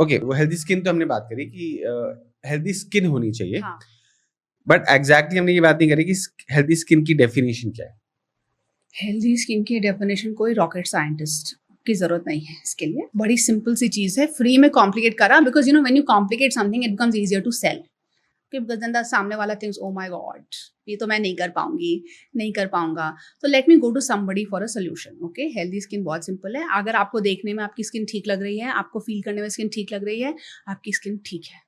Okay, वो healthy skin तो हमने बात करी कि हेल्दी स्किन होनी चाहिए, हाँ, बट एग्जैक्टली हमने ये बात नहीं करी कि हेल्दी स्किन की डेफिनेशन क्या है। हेल्दी स्किन की डेफिनेशन कोई रॉकेट साइंटिस्ट की जरूरत नहीं है इसके लिए, बड़ी सिंपल सी चीज है, फ्री में कॉम्प्लिकेट करा, because you know when you complicate something it becomes easier to sell, because then the सामने वाला थिंग्स ओ माय गॉड, ये तो मैं नहीं कर पाऊंगी, नहीं कर पाऊंगा, तो let me go to somebody for a solution. Okay, healthy skin बहुत सिंपल है, अगर आपको देखने में आपकी स्किन ठीक लग रही है, आपको फील करने में स्किन ठीक लग रही है, आपकी स्किन ठीक है।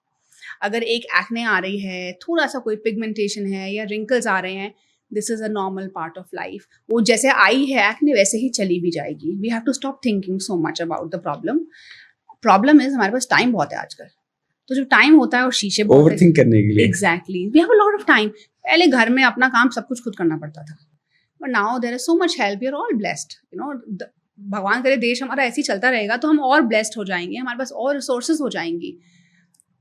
अगर एक एक्ने आ रही है, थोड़ा सा कोई पिगमेंटेशन है या रिंकल्स आ रहे हैं, this is a normal part of life. वो जैसे आई है एक्ने वैसे ही चली भी जाएगी। We have to stop thinking so much about the problem. Problem is हमारे पास टाइम बहुत है आजकल, तो जो टाइम होता है और शीशे बहुत ओवरथिंक करने के लिए। Exactly, we have a lot of time. पहले घर में अपना काम सब कुछ खुद करना पड़ता था, but now there is so much help, we are all blessed, you know. भगवान करे देश हमारा ऐसे ही चलता रहेगा तो हम और ब्लेस्ड हो जाएंगे, हमारे पास और रिसोर्सेज हो जाएंगी,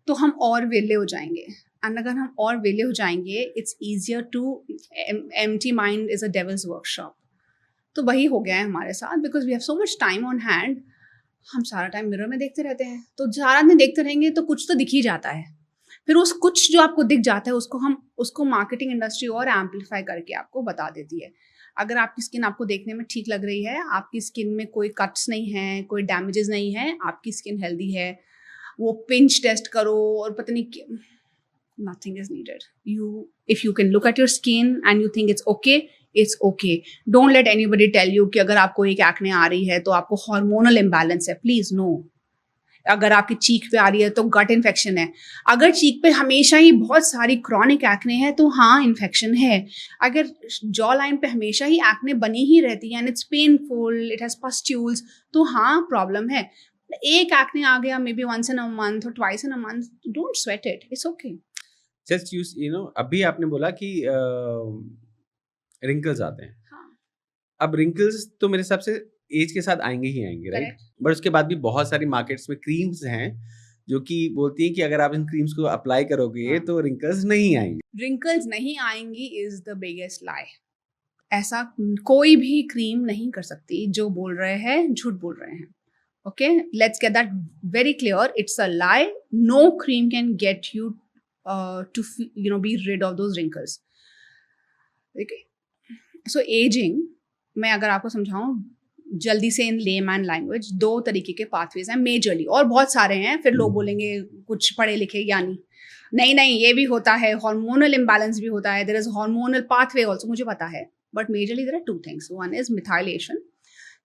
तो हम और वेले हो जाएंगे। एंड अगर हम और वेले हो जाएंगे, it's easier to, empty mind is a devil's workshop. तो वही हो गया है हमारे साथ, because we have so much time on hand. हम सारा टाइम मिरर में देखते रहते हैं, तो सारा दिन देखते रहेंगे तो कुछ तो दिख ही जाता है। फिर उस कुछ जो आपको दिख जाता है उसको मार्केटिंग इंडस्ट्री और एम्पलीफाई करके आपको बता देती है। अगर आपकी स्किन आपको देखने में ठीक लग रही है, आपकी स्किन में कोई कट्स नहीं है, कोई डैमेजेस नहीं है, आपकी स्किन हेल्दी है, वो पिंच टेस्ट करो और पता नहीं, nothing is needed. If you can look at your skin and you think it's okay, it's okay. Don't let anybody tell you कि अगर आपको एक एक्ने आ रही है तो आपको हार्मोनल इम्बैलेंस है, प्लीज नो। अगर आपकी चीक पे आ रही है तो गट इन्फेक्शन है। अगर चीक पे हमेशा ही बहुत सारी क्रॉनिक एक्ने है तो हाँ इन्फेक्शन है। अगर जॉ लाइन पे हमेशा ही एक्ने बनी ही रहती है and it's painful, it has pustules, तो हाँ प्रॉब्लम है। एक एक्ने आ गया maybe once in a month और twice in a month, don't sweat it, it's okay. Just you know, अभी आपने बोला कि रिंकल्स आते हैं। हाँ, अब रिंकल्स तो मेरे हिसाब से एज के साथ आएंगे ही आएंगे, राइट? करेक्ट। बट उसके बाद भी बहुत सारी मार्केट्स में क्रीम्स हैं जो कि बोलती हैं कि अगर आप इन क्रीम्स को अप्लाई करोगे हाँ। तो रिंकल्स नहीं आएंगे। रिंकल्स नहीं आएंगी इज द बिगेस्ट लाई। ऐसा कोई भी क्रीम नहीं कर सकती, जो बोल रहे हैं झूठ बोल रहे हैं। Okay, let's get that very clear, it's a lie. No cream can get you to you know be rid of those wrinkles. So ageing, मैं अगर आपको समझाऊं जल्दी से इन लेमैन लैंग्वेज, दो तरीके के पाथवेज हैं मेजरली, और बहुत सारे हैं, फिर लोग बोलेंगे कुछ पढ़े लिखे ज्ञानी, नहीं नहीं ये भी होता है, हार्मोनल इम्बैलेंस भी होता है, there is hormonal pathway also, मुझे पता है, but majorly there are two things, one is methylation,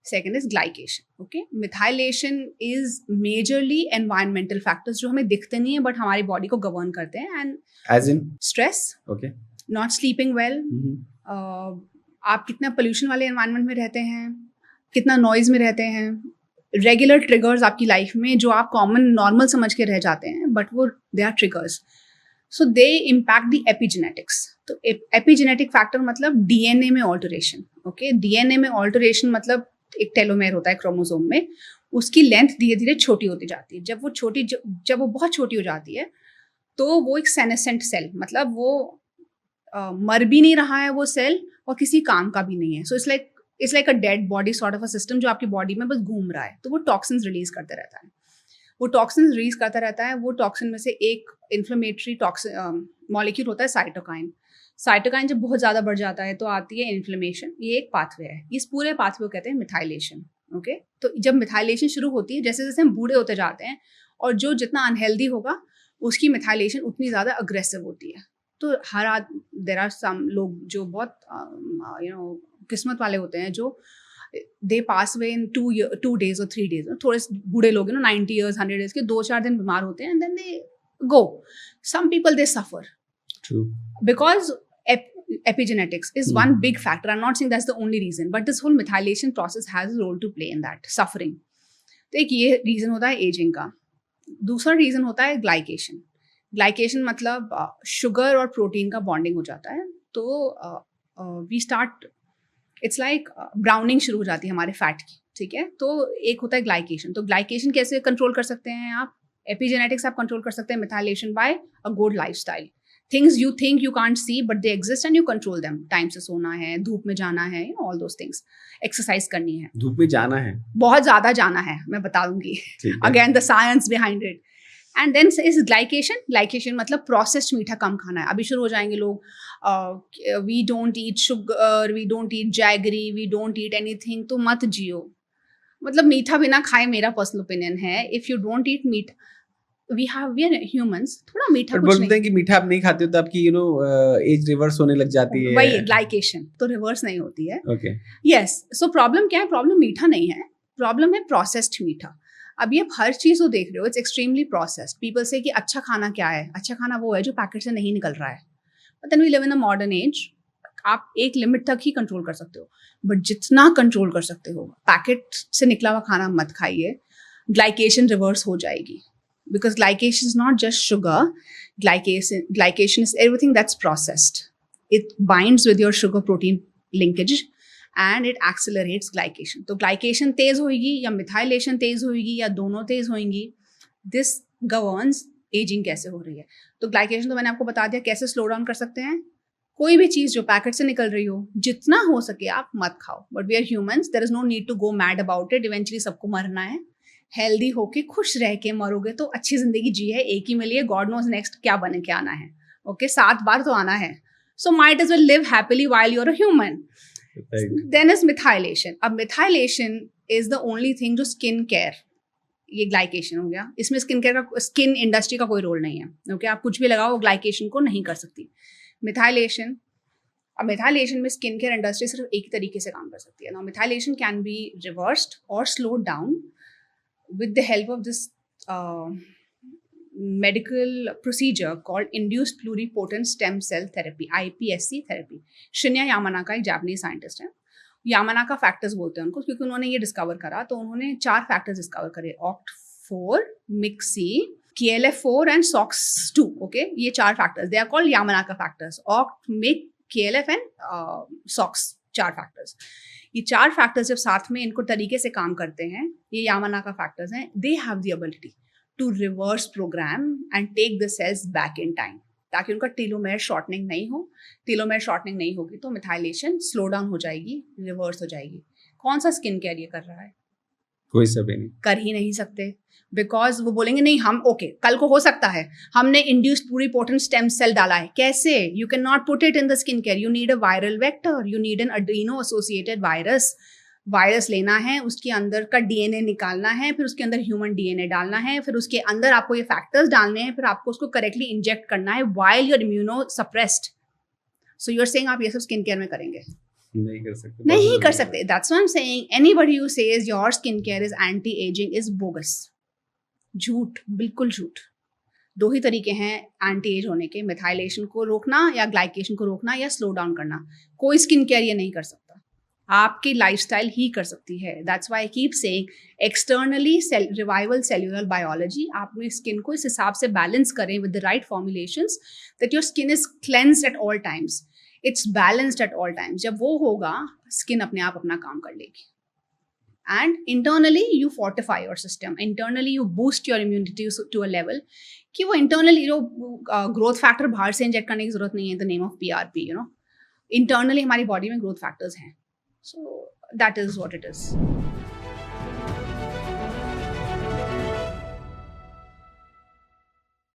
second is glycation. Okay, methylation is majorly environmental factors जो हमें दिखते नहीं है बट हमारी बॉडी को गवर्न करते हैं, and ageing stress, okay, not sleeping well, आप कितना पोल्यूशन वाले एनवायरनमेंट में रहते हैं, कितना नॉइज में रहते हैं, रेगुलर ट्रिगर्स आपकी लाइफ में जो आप कॉमन नॉर्मल समझ के रह जाते हैं बट वो they are triggers, so they impact the epigenetics. तो एपिजेनेटिक फैक्टर मतलब डीएनए में ऑल्टरेशन। ओके, डीएनए में ऑल्टरेशन मतलब एक टेलोमेर होता है क्रोमोसोम में, उसकी लेंथ धीरे धीरे छोटी होती जाती है। जब वो बहुत छोटी हो जाती है तो वो एक सेनेसेंट सेल, मतलब वो मर भी नहीं रहा है वो सेल और किसी काम का भी नहीं है। So it's like a dead body sort of a system जो आपकी बॉडी में बस घूम रहा है, तो वो टॉक्सिन्स रिलीज करते रहता है। वो टॉक्सिन्स रिलीज करता रहता है। वो टॉक्सिन में से एक इन्फ्लेमेटरी टॉक्सिन मॉलिक्यूल होता है साइटोकाइन। साइटोकाइन जब बहुत ज़्यादा बढ़ जाता है तो आती है इन्फ्लेमेशन। ये एक पाथवे है, इस पूरे पाथवे को कहते हैं मिथाइलेशन। ओके, तो जब मिथाइलेशन शुरू होती है, जैसे जैसे हम बूढ़े होते जाते हैं और जो जितना अनहेल्दी होगा उसकी मिथाइलेशन उतनी ज़्यादा अग्रेसिव होती है। तो देर आर सम लोग जो बहुत यू नो किस्मत वाले होते हैं, जो दे पास अवे इन 2 days और 3 days। थोड़े बूढ़े लोग 90 years 100 years के 2-4 दिन बीमार होते हैं and then they go. Some people they suffer through, because epigenetics is one big factor. I'm not saying that's the only reason, but this whole methylation process has a role to play in that suffering. तो एक ये reason होता है ageing का। दूसरा reason होता है glycation. Glycation मतलब शुगर और प्रोटीन का बॉन्डिंग हो जाता है, तो we start, it's like browning शुरू हो जाती है हमारे फैट की। ठीक है, तो एक होता है ग्लाइकेशन। तो ग्लाइकेशन कैसे कंट्रोल कर सकते हैं आप? एपिजेनेटिक्स आप कंट्रोल कर सकते हैं methylation by a good lifestyle. Things you think you can't see but they exist and you control them. Time से सोना है, धूप में जाना है, ऑल दोस थिंग्स. एक्सरसाइज करनी है. धूप में जाना है, बहुत ज्यादा जाना है, मैं बता दूंगी. Again the science behind it. And then is glycation. Glycation मतलब प्रोसेस्ड मीठा कम खाना है. अभी शुरू हो जाएंगे लोग, we don't eat sugar, we don't eat jaggery, we don't eat anything. तो मत जियो. मतलब मीठा बिना खाए, मेरा पर्सनल ओपिनियन है. If you don't eat meat, we are humans, थोड़ा मीठा कुछ बोलते नहीं. हैं कि मीठा आप नहीं खाते हो तो आपकी एज रिवर्स होने लग जाती है. वही ग्लाइकेशन तो रिवर्स नहीं होती है. ओके. यस. सो प्रॉब्लम क्या है? प्रॉब्लम मीठा नहीं है, प्रॉब्लम है प्रोसेस्ड मीठा. अभी आप हर चीज को देख रहे हो, इट्स एक्सट्रीमली प्रोसेस्ड. पीपल से कि अच्छा खाना क्या है? अच्छा खाना वो है जो पैकेट से नहीं निकल रहा है. But then we live in a modern age. आप एक लिमिट तक ही कंट्रोल कर सकते हो, बट जितना कंट्रोल कर सकते हो, पैकेट से निकला हुआ खाना मत खाइए. ग्लाइकेशन रिवर्स हो जाएगी. Because glycation is not just sugar. Glycation is everything that's processed. It binds with your sugar protein linkage and it accelerates glycation. तो glycation तेज होगी या methylation तेज होगी या दोनों तेज होंगी. This governs aging कैसे हो रही है. तो glycation तो मैंने आपको बता दिया कैसे स्लो डाउन कर सकते हैं. कोई भी चीज जो पैकेट से निकल रही हो, जितना हो सके आप मत खाओ. But we are humans, there is no need to go mad about it. Eventually सबको मरना है. हेल्दी होके खुश रह के मरोगे तो अच्छी जिंदगी जी है, एक ही मिली है. गॉड नोज नेक्स्ट क्या बने के आना है. ओके 7 बार तो आना है. So might as well live happily while you are a human. Then is methylation. अब methylation is the only thing जो स्किन केयर, ये ग्लाइकेशन हो गया. इसमें स्किन केयर का, स्किन इंडस्ट्री का कोई रोल नहीं है. ओके आप कुछ भी लगाओ, ग्लाइकेशन को नहीं कर सकती. मिथाइलेशन, अब मिथाइलेशन में स्किन केयर इंडस्ट्री सिर्फ एक तरीके से काम कर सकती है. Now methylation can be reversed और slowed down with the help of this medical procedure called induced pluripotent stem cell therapy, IPSC therapy. Shinya Yamanaka एक जापानीज साइंटिस्ट है. यामानाका फैक्टर्स बोलते हैं उनको क्योंकि उन्होंने ये डिस्कवर करा. तो उन्होंने 4 फैक्टर्स डिस्कवर करे: OCT4, MIC-C, KLF4 and SOX2. Okay ये 4 factors, they are called Yamanaka factors. OCT, MIC, KLF and SOX, 4 factors. ये 4 फैक्टर्स जब साथ में इनको तरीके से काम करते हैं, ये यामानाका फैक्टर्स हैं, they have the ability to reverse program and take the cells back in time, ताकि उनका टेलोमेयर शॉर्टनिंग नहीं हो. टेलोमेयर शॉर्टनिंग नहीं होगी तो मिथाइलेशन स्लो डाउन हो जाएगी, रिवर्स हो जाएगी. कौन सा स्किन केयर ये कर रहा है? कोई सब नहीं कर ही नहीं सकते. बिकॉज वो बोलेंगे नहीं हम ओके कल को हो सकता है हमने इंड्यूस्ड प्लूरिपोटेंट स्टेम सेल डाला है. कैसे? You can not put it in the skin care. You need a viral vector, you need an Adreno associated virus. Virus लेना है, उसके अंदर का डीएनए निकालना है, फिर उसके अंदर ह्यूमन डीएनए डालना है, फिर उसके अंदर आपको ये फैक्टर्स डालने हैं, फिर आपको उसको करेक्टली इंजेक्ट करना है while you're immunosuppressed. So you are saying आप ये सब स्किन केयर में करेंगे? नहीं कर सकते. नहीं कर सकते. That's why I am saying anybody who says your skin care is anti ageing is bogus. झूठ, बिल्कुल झूठ. 2 ही तरीके हैं एंटी एज होने के: मिथाइलेशन को रोकना या ग्लाइकेशन को रोकना या स्लो डाउन करना. कोई स्किन केयर ये नहीं कर सकता. आपकी लाइफस्टाइल ही कर सकती है. That's why I keep saying externally revival cellular biology. आप अपनी स्किन को इस हिसाब से बैलेंस करें with the right formulations that your skin is cleansed at all times, it's balanced at all times. जब वो होगा स्किन अपने आप अपना काम कर लेगी. And internally you fortify your system. Internally you boost your immunity to a level कि वो internally growth factor बाहर से इंजेक्ट करने की जरूरत नहीं है. The name of PRP, internally हमारी बॉडी में growth factors हैं. So that is what it is.